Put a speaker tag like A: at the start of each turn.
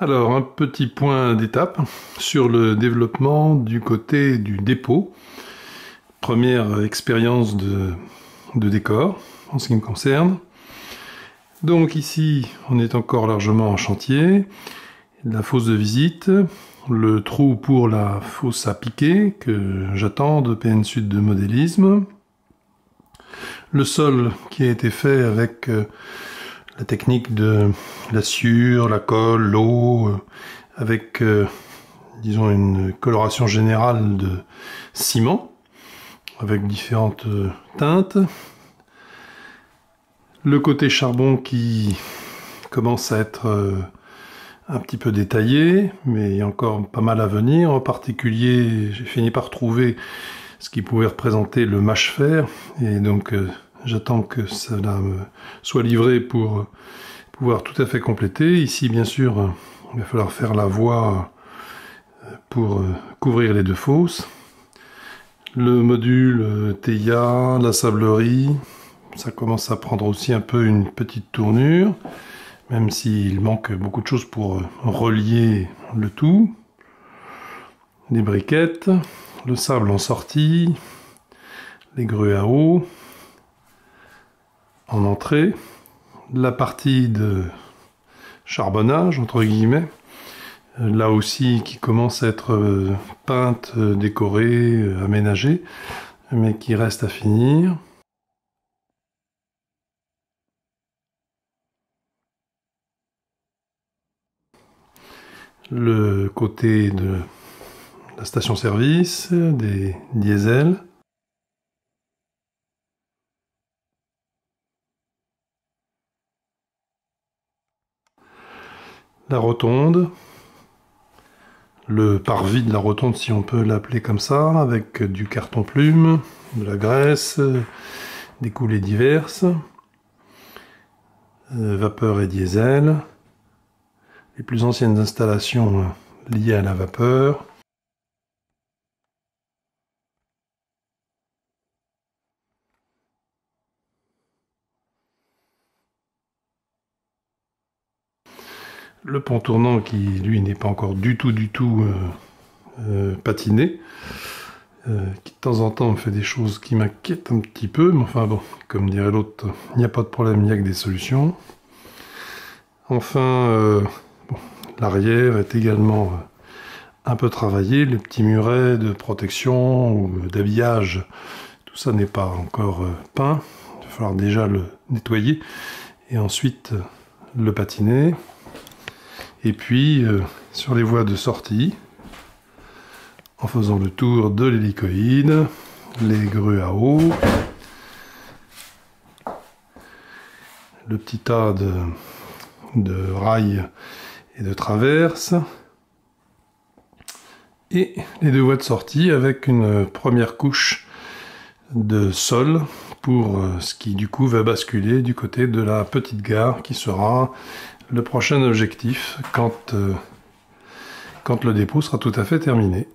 A: Alors, un petit point d'étape sur le développement du côté du dépôt. Première expérience de décor en ce qui me concerne. Donc ici, on est encore largement en chantier. La fosse de visite, le trou pour la fosse à piquer que j'attends de PN Sud de modélisme. Le sol qui a été fait avec la technique de la sciure, la colle, l'eau, avec, disons, une coloration générale de ciment, avec différentes teintes. Le côté charbon qui commence à être un petit peu détaillé, mais il y a encore pas mal à venir. En particulier, j'ai fini par trouver ce qui pouvait représenter le mâche-fer, et donc j'attends que cela me soit livré pour pouvoir tout à fait compléter. Ici, bien sûr, il va falloir faire la voie pour couvrir les deux fosses. Le module TIA, la sablerie, ça commence à prendre aussi un peu une petite tournure, même s'il manque beaucoup de choses pour relier le tout. Les briquettes, le sable en sortie, les grues à eau en entrée, la partie de charbonnage, entre guillemets, là aussi qui commence à être peinte, décorée, aménagée, mais qui reste à finir. Le côté de la station-service, des diesels. La rotonde. Le parvis de la rotonde, si on peut l'appeler comme ça, avec du carton-plume, de la graisse, des coulées diverses, vapeur et diesel, les plus anciennes installations liées à la vapeur. Le pont tournant qui, lui, n'est pas encore du tout patiné, qui de temps en temps me fait des choses qui m'inquiètent un petit peu, mais enfin bon, comme dirait l'autre, il n'y a pas de problème, il n'y a que des solutions. Enfin, bon, l'arrière est également un peu travaillé, les petits murets de protection ou d'habillage, tout ça n'est pas encore peint, il va falloir déjà le nettoyer et ensuite le patiner. Et puis sur les voies de sortie, en faisant le tour de l'hélicoïde, les grues à eau, le petit tas de rails et de traverses, et les deux voies de sortie avec une première couche de sol pour ce qui du coup va basculer du côté de la petite gare qui sera le prochain objectif quand le dépôt sera tout à fait terminé.